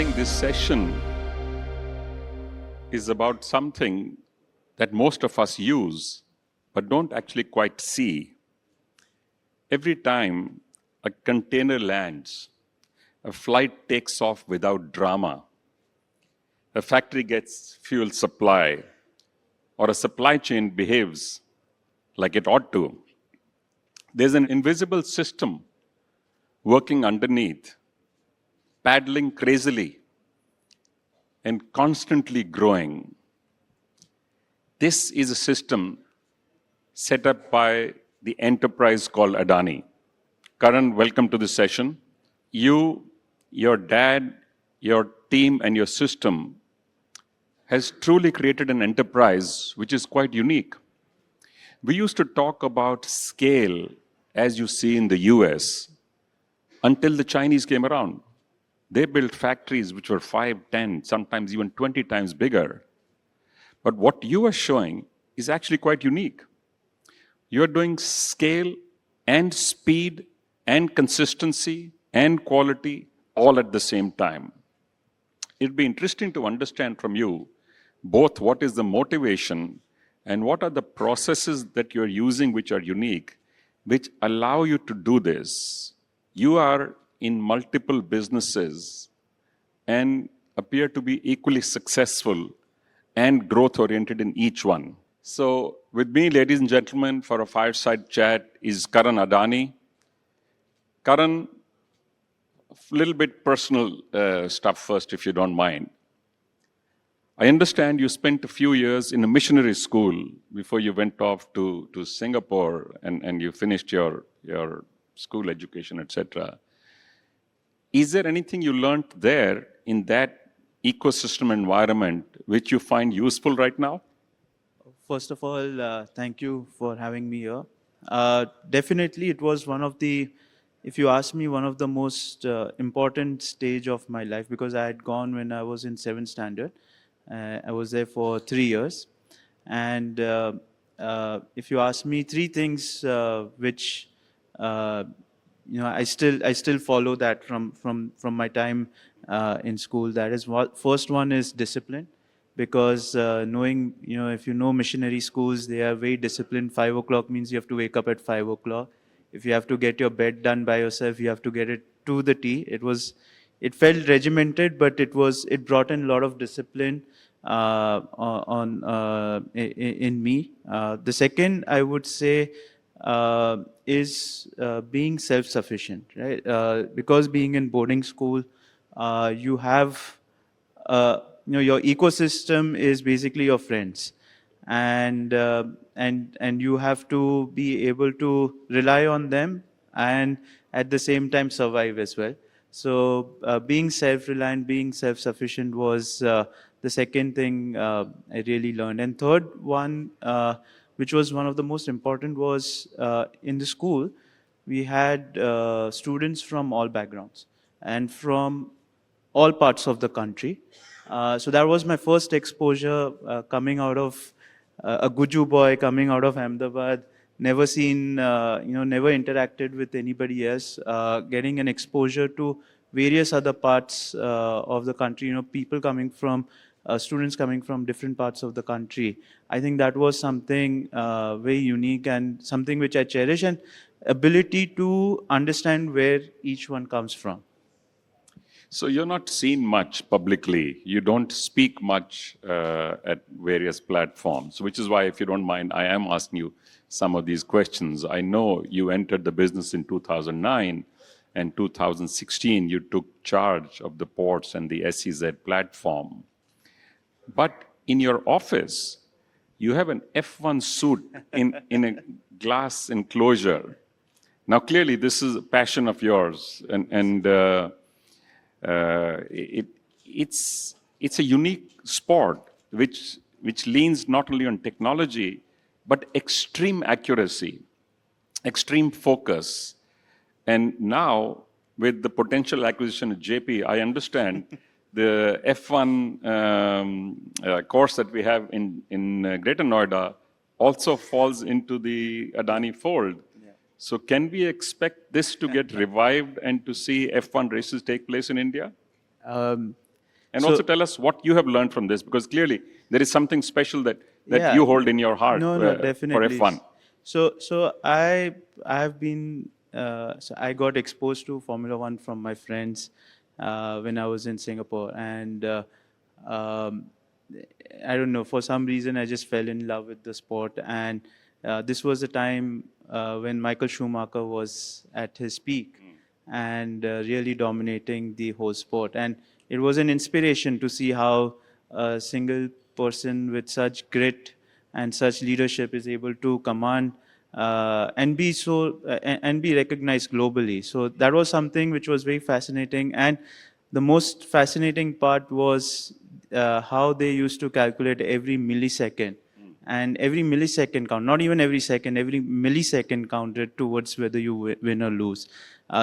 think this session is about something that most of us use but don't actually quite see. Every time a container lands, a flight takes off without drama, a factory gets fuel supply, or a supply chain behaves like it ought to, there's an invisible system working underneath, paddling crazily and constantly growing. This is a system set up by the enterprise called Adani. Karan, welcome to this session. You, your dad, your team, and your system has truly created an enterprise which is quite unique. We used to talk about scale as you see in the US until the Chinese came around. They built factories which were 5, 10, sometimes even 20 times bigger. But what you are showing is actually quite unique. You're doing scale and speed and consistency and quality all at the same time. It'd be interesting to understand from you both what is the motivation and what are the processes that you're using which are unique, which allow you to do this. You are in multiple businesses and appear to be equally successful and growth-oriented in each one. So with me, ladies and gentlemen, for a fireside chat is Karan Adani. Karan, a little bit personal stuff first, if you don't mind. I understand you spent a few years in a missionary school before you went off to Singapore and you finished your school education, etc. Is there anything you learned there in that ecosystem environment which you find useful right now? First of all, thank you for having me here. Definitely, it was one of the, if you ask me, one of the most important stage of my life, because I had gone when I was in 7th standard. I was there for 3 years. And if you ask me 3 things which I still follow that from my time in school. That is first one is discipline, because knowing, if you know missionary schools, they are very disciplined. 5 o'clock means you have to wake up at 5 o'clock. If you have to get your bed done by yourself, you have to get it to the T. It felt regimented, but it brought in a lot of discipline in me. The second, I would say, is being self-sufficient, right? Because being in boarding school, you have, your ecosystem is basically your friends, and you have to be able to rely on them and at the same time survive as well. So being self-reliant, being self-sufficient was the second thing I really learned. And third one, which was one of the most important, was in the school, we had students from all backgrounds and from all parts of the country. So that was my first exposure coming out of a Guju boy, coming out of Ahmedabad, never seen, never interacted with anybody else, getting an exposure to various other parts of the country, people coming from, students coming from different parts of the country. I think that was something very unique and something which I cherish, and ability to understand where each one comes from. So you're not seen much publicly. You don't speak much at various platforms, which is why, if you don't mind, I am asking you some of these questions. I know you entered the business in 2009, and 2016 you took charge of the ports and the SEZ platform. But in your office, you have an F1 suit in a glass enclosure. Now, clearly, this is a passion of yours, and it's a unique sport which leans not only on technology but extreme accuracy, extreme focus. And now with the potential acquisition of JP, I understand the F1 course that we have in Greater Noida also falls into the Adani fold. Yeah. So can we expect this to get revived and to see F1 races take place in India? And So- also tell us what you have learned from this, because clearly there is something special that Yeah. you hold in your heart No, for definitely. F1. So I've been so I got exposed to Formula One from my friends when I was in Singapore, and um, I don't know, for some reason I just fell in love with the sport, and this was the time when Michael Schumacher was at his peak and really dominating the whole sport, and it was an inspiration to see how a single person with such grit and such leadership is able to command and be and be recognized globally. So that was something which was very fascinating, and the most fascinating part was how they used to calculate every millisecond, and every millisecond count, not even every second, every millisecond counted towards whether you win or lose.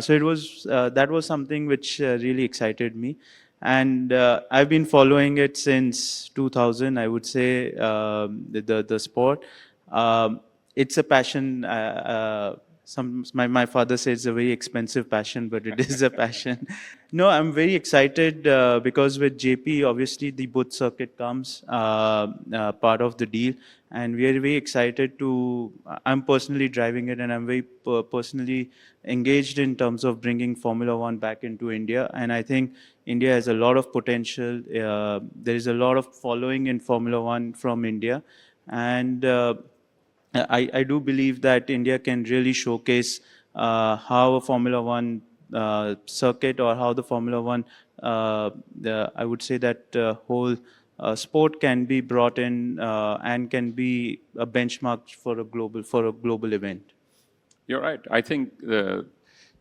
So it was that was something which really excited me, and I've been following it since 2000. I would say the sport. It's a passion. My father says it's a very expensive passion, but it is a passion. No, I'm very excited because with JP, obviously the boot circuit comes part of the deal, and we are very excited to. I'm personally driving it, and I'm very personally engaged in terms of bringing Formula One back into India. And I think India has a lot of potential. There is a lot of following in Formula One from India, and I do believe that India can really showcase how a Formula One circuit, or how the Formula One, I would say that whole sport can be brought in and can be a benchmark for a global event. You're right. I think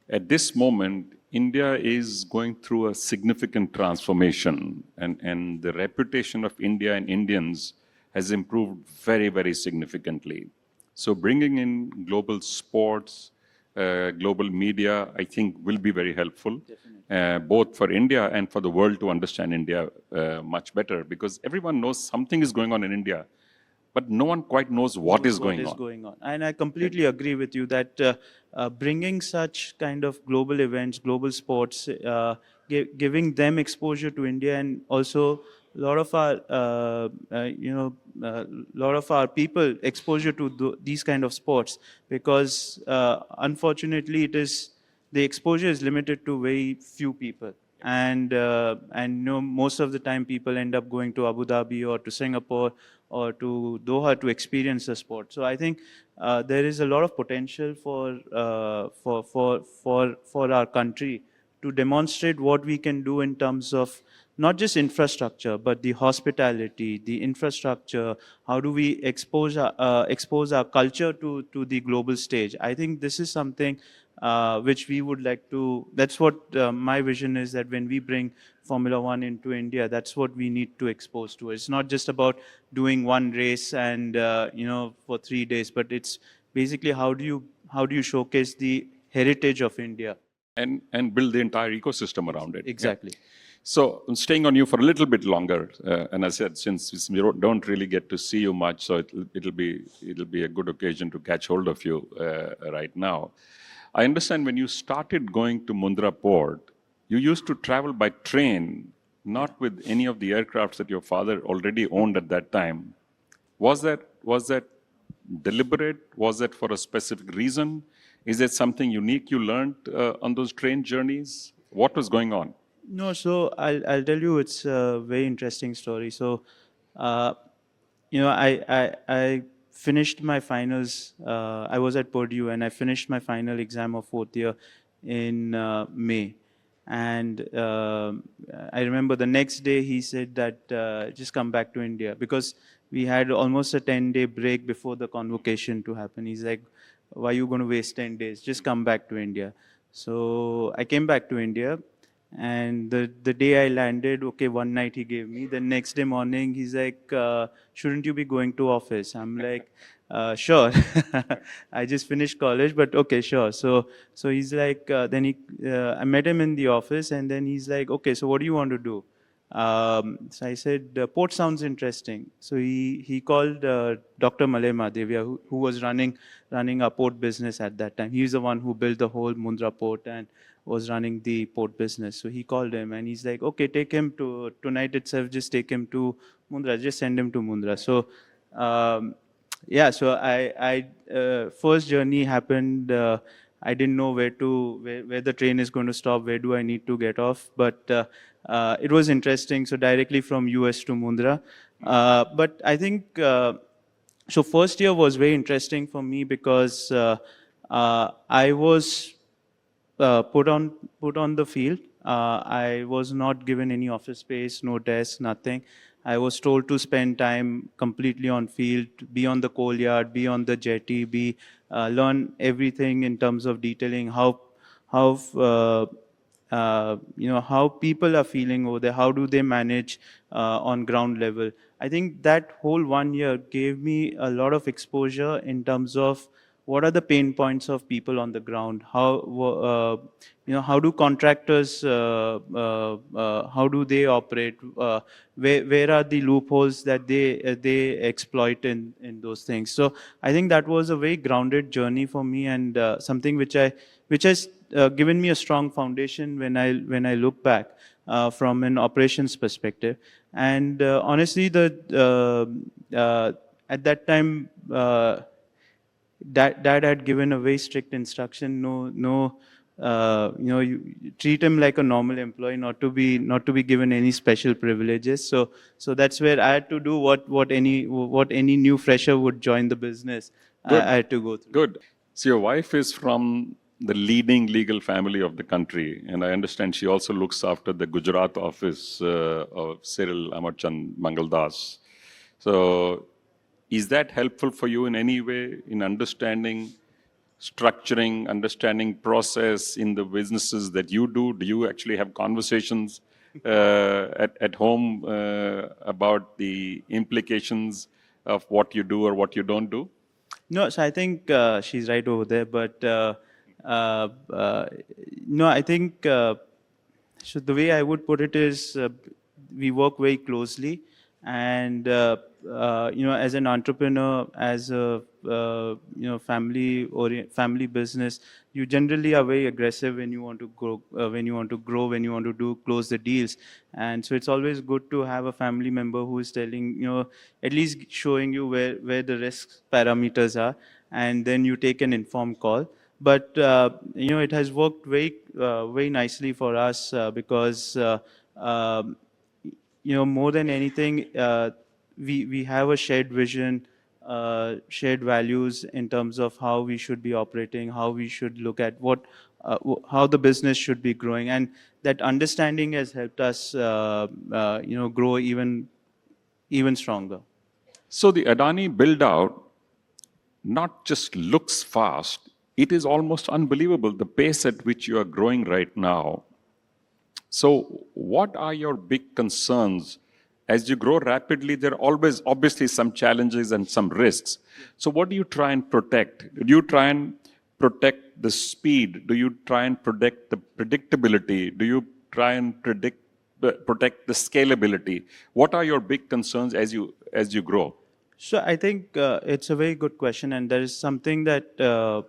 at this moment, India is going through a significant transformation, and the reputation of India and Indians has improved very, very significantly. So, bringing in global sports, global media, I think will be very helpful, both for India and for the world to understand India much better, because everyone knows something is going on in India, but no one quite knows what is going on. Going on. And I completely agree with you that bringing such kind of global events, global sports, giving them exposure to India, and also a lot of our, lot of our people exposure to these kind of sports, because unfortunately it is the exposure is limited to very few people. And you know, most of the time people end up going to Abu Dhabi or to Singapore or to Doha to experience the sport. So I think there is a lot of potential for our country to demonstrate what we can do in terms of not just infrastructure, but the hospitality, the infrastructure. How do we expose our culture to the global stage? I think this is something which we would like to. That's what my vision is. That when we bring Formula One into India, that's what we need to expose to. It's not just about doing one race and for 3 days, but it's basically how do you showcase the heritage of India? And build the entire ecosystem around it. Exactly. Yeah. So, I'm staying on you for a little bit longer, and I said, since we don't really get to see you much, so it'll be a good occasion to catch hold of you right now. I understand when you started going to Mundra port, you used to travel by train, not with any of the aircrafts that your father already owned at that time. Was that deliberate? Was that for a specific reason? Is there something unique you learned on those train journeys? What was going on? No, so I'll tell you, it's a very interesting story. So, uh, I finished my finals. I was at Purdue, and I finished my final exam of fourth year in May. And I remember the next day he said that just come back to India, because we had almost a 10-day break before the convocation to happen. He's like, why are you going to waste 10 days? Just come back to India. So I came back to India, and the day I landed, okay, one night he gave me. The next day morning, he's like, shouldn't you be going to office? I'm like, sure. I just finished college, but okay, sure. So he's like, I met him in the office, and then he's like, okay, so what do you want to do? So I said, port sounds interesting. So he called Dr. Malema Devya, who was running our port business at that time. He's the one who built the whole Mundra port and was running the port business. So he called him and he's like, okay, take him to tonight itself. Just take him to Mundra. Just send him to Mundra. So yeah, so I first journey happened. I didn't know where the train is going to stop. Where do I need to get off? But it was interesting. So directly from US to Mundra. But I think so. First year was very interesting for me because I was put on the field. I was not given any office space, no desk, nothing. I was told to spend time completely on field, be on the coal yard, be on the jetty, be learn everything in terms of detailing how how people are feeling over there, how do they manage on ground level. I think that whole 1 year gave me a lot of exposure in terms of what are the pain points of people on the ground, how do contractors how do they operate, where are the loopholes that they exploit in those things. So I think that was a very grounded journey for me, and something which has given me a strong foundation when I look back from an operations perspective. And honestly, the at that time, dad had given a very strict instruction: no, you treat him like a normal employee, not to be given any special privileges. So that's where I had to do what any new fresher would join the business. Good, I had to go through. good. So your wife is from the leading legal family of the country, and I understand she also looks after the Gujarat office of Cyril Amarchand Mangaldas. So is that helpful for you in any way in understanding structuring, understanding process in the businesses that you do? Do you actually have conversations at home about the implications of what you do or what you don't do? No, so I think she's right over there, but uh, uh, no, I think so. The way I would put it is, we work very closely, and as an entrepreneur, as a family business, you generally are very aggressive when you want to grow, when you want to do close the deals. And so it's always good to have a family member who is telling, at least showing you where the risk parameters are, and then you take an informed call. But it has worked very nicely for us, because um, more than anything, we have a shared vision, shared values in terms of how we should be operating, how we should look at how the business should be growing, and that understanding has helped us, grow even stronger. So the Adani build out not just looks fast, it is almost unbelievable the pace at which you are growing right now. So, what are your big concerns? As you grow rapidly, there are always obviously some challenges and some risks. So, what do you try and protect? Do you try and protect the speed? Do you try and protect the predictability? Do you try and protect the scalability? What are your big concerns as you grow? So I think it's a very good question, and there is something that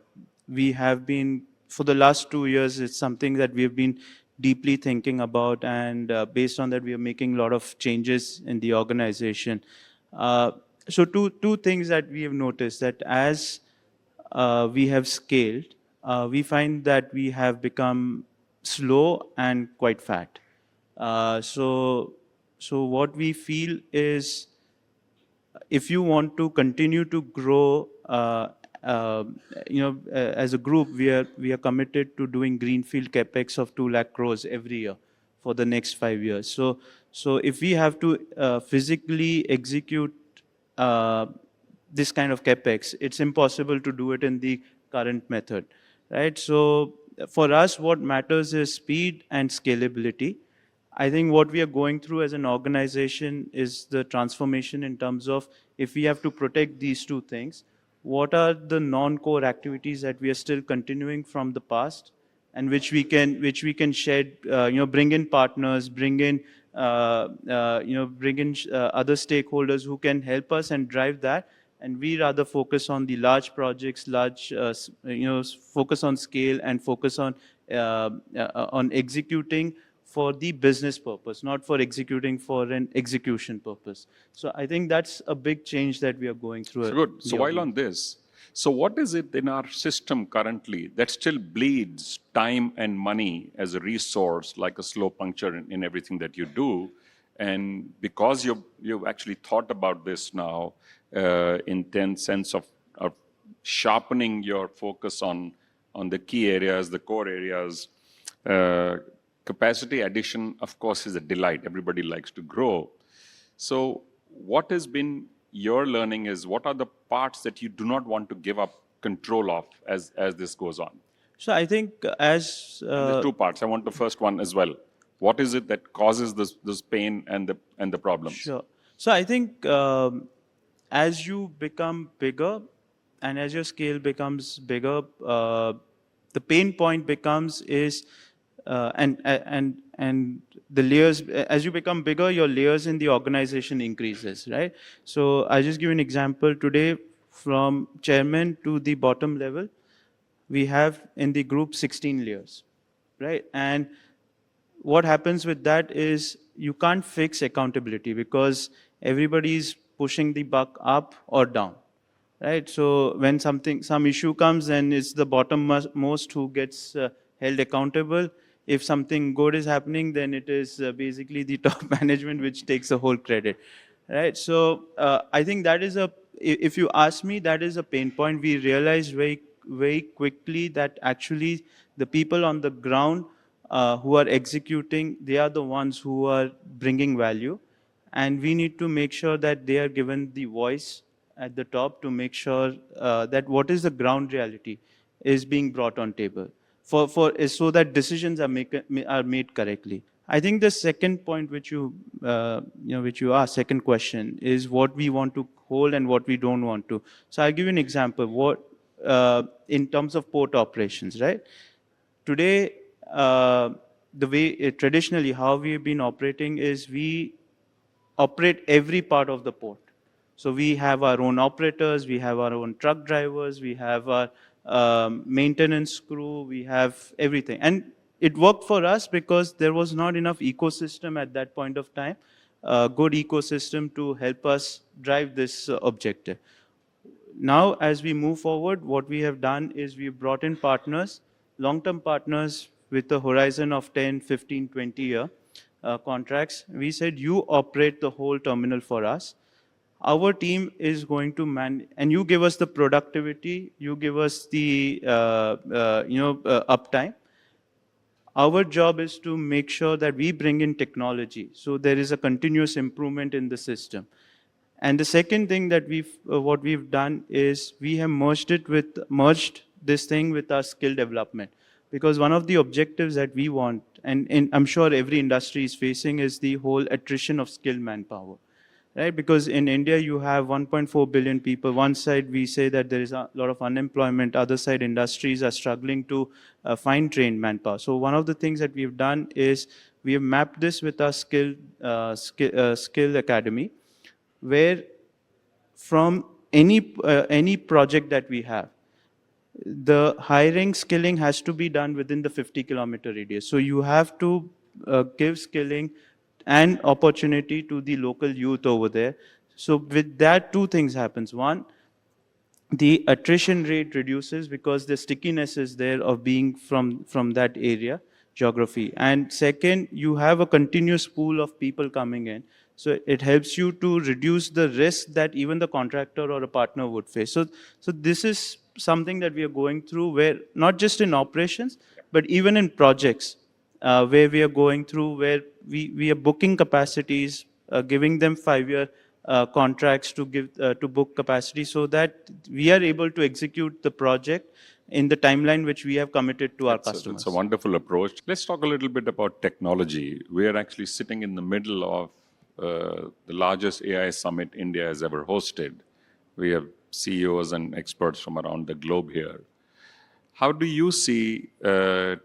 we have been for the last 2 years. It's something that we have been deeply thinking about, and based on that, we are making a lot of changes in the organization. So two things that we have noticed: that as we have scaled, we find that we have become slow and quite fat. So what we feel is, if you want to continue to grow, as a group, we are committed to doing greenfield capex of 2 lakh crores every year for the next 5 years. So if we have to physically execute this kind of capex, it's impossible to do it in the current method, right? So for us, what matters is speed and scalability. I think what we are going through as an organization is the transformation in terms of, if we have to protect these two things, what are the non-core activities that we are still continuing from the past, and which we can shed, bring in partners, bring in bring in other stakeholders who can help us and drive that. And we rather focus on the large projects, focus on scale and focus on executing for the business purpose, not for executing for an execution purpose. So I think that's a big change that we are going through. So good. So while on this, so what is it in our system currently that still bleeds time and money as a resource, like a slow puncture in everything that you do? And because you've actually thought about this now, in sense of sharpening your focus on the key areas, the core areas, capacity addition, of course, is a delight. Everybody likes to grow. So what has been your learning is what are the parts that you do not want to give up control of as this goes on? So I think as There's two parts. I want the first one as well. What is it that causes this pain and the problems? Sure. So I think as you become bigger and as your scale becomes bigger, the pain point becomes is and the layers, as you become bigger, your layers in the organization increases, right? So I'll just give you an example. Today, from chairman to the bottom level, we have in the group 16 layers, right? And what happens with that is you can't fix accountability because everybody's pushing the buck up or down, right? So when some issue comes, then it's the bottom most who gets held accountable. If something good is happening, then it is basically the top management which takes the whole credit, right? So I think that is if you ask me, that is a pain point. We realized very quickly that actually the people on the ground who are executing, they are the ones who are bringing value. And we need to make sure that they are given the voice at the top to make sure that what is the ground reality is being brought on table so that decisions are made correctly. I think the second point which you asked, second question, is what we want to hold and what we don't want to. So I'll give you an example. In terms of port operations, right? Today, the way traditionally how we've been operating is we operate every part of the port. So we have our own operators, we have our own truck drivers, we have our maintenance crew, we have everything. And it worked for us because there was not enough ecosystem at that point of time, good ecosystem to help us drive this objective. Now, as we move forward, what we have done is we've brought in partners, long-term partners with a horizon of 10, 15, 20-year contracts. We said, you operate the whole terminal for us. Our team is going to and you give us the productivity, you give us the uptime. Our job is to make sure that we bring in technology, so there is a continuous improvement in the system. And the second thing that what we've done is we have merged this thing with our skill development. Because one of the objectives that we want, and I'm sure every industry is facing, is the whole attrition of skilled manpower. Right? Because in India, you have 1.4 billion people. One side, we say that there is a lot of unemployment. Other side, industries are struggling to find trained manpower. So one of the things that we've done is we have mapped this with our skill academy, where from any project that we have, the hiring, skilling has to be done within the 50-kilometer radius. So you have to give skilling and opportunity to the local youth over there. So with that, two things happens. One, the attrition rate reduces because the stickiness is there of being from that area, geography. And second, you have a continuous pool of people coming in. So it helps you to reduce the risk that even the contractor or a partner would face. So this is something that we are going through, where not just in operations, but even in projects, where we are going through, where we are booking capacities, giving them 5-year contracts to book capacity, so that we are able to execute the project in the timeline which we have committed to our customers. It's a wonderful approach. Let's talk a little bit about technology. We are actually sitting in the middle of the largest AI summit India has ever hosted. We have CEOs and experts from around the globe here. How do you see the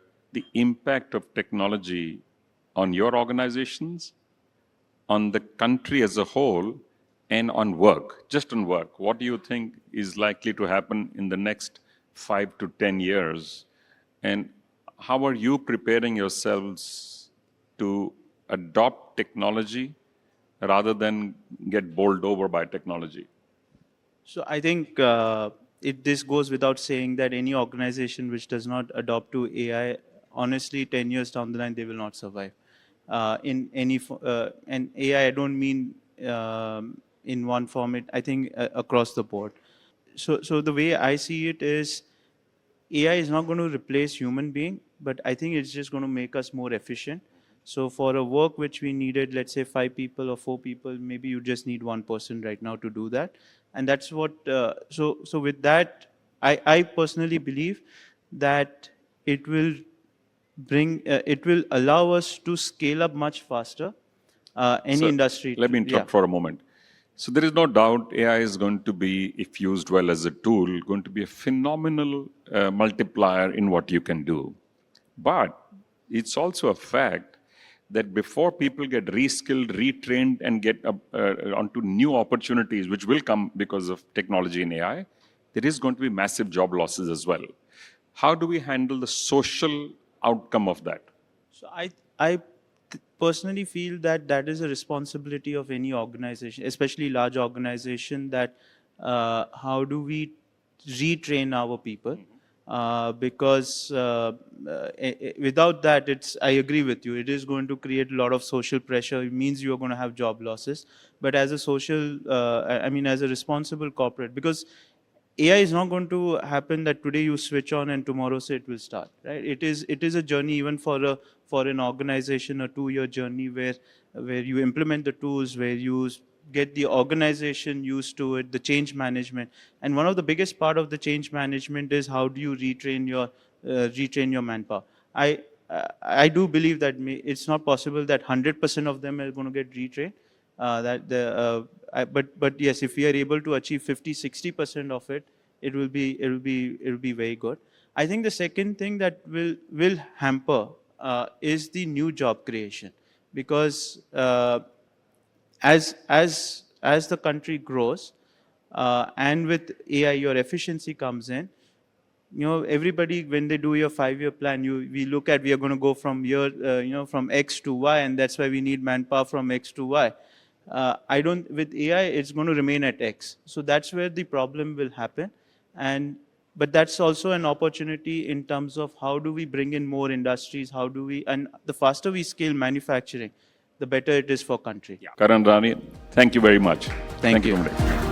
impact of technology on your organizations on the country as a whole and on work, just on work, what do you think is likely to happen in the next 5 to 10 years? And how are you preparing yourselves to adopt technology rather than get bowled over by technology? So I think this goes without saying that any organization which does not adopt to AI, honestly, 10 years down the line, they will not survive. And AI, I don't mean in one format, I think across the board. So the way I see it is AI is not going to replace human being, but I think it's just going to make us more efficient. So for a work which we needed, let's say 5 people or 4 people, maybe you just need 1 person right now to do that. And that's what, so with that, I personally believe that it will it will allow us to scale up much faster, any industry. Let me interrupt for a moment. So there is no doubt AI is going to be, if used well as a tool, going to be a phenomenal multiplier in what you can do. But it's also a fact that before people get reskilled, retrained, and get onto new opportunities, which will come because of technology and AI, there is going to be massive job losses as well. How do we handle the social outcome of that? So I personally feel that that is a responsibility of any organization, especially large organization, that how do we retrain our people? Because without that, I agree with you, it is going to create a lot of social pressure. It means you are going to have job losses. But as a as a responsible corporate, because AI is not going to happen that today you switch on and tomorrow say it will start, right? It is a journey, even for an organization, a 2-year journey where you implement the tools, where you get the organization used to it, the change management. And one of the biggest part of the change management is how do you retrain your manpower. I do believe that it's not possible that 100% of them are going to get retrained. But yes, if we are able to achieve 50-60% of it, it will be very good. I think the second thing that will hamper is the new job creation, because as the country grows, and with AI, your efficiency comes in. Everybody, when they do your 5-year plan, we are going to go from from X to Y, and that's why we need manpower from X to Y. With AI, it's going to remain at X. So that's where the problem will happen. But that's also an opportunity in terms of how do we bring in more industries, and the faster we scale manufacturing, the better it is for country. Karan Adani, thank you very much. Thank you. Mundra.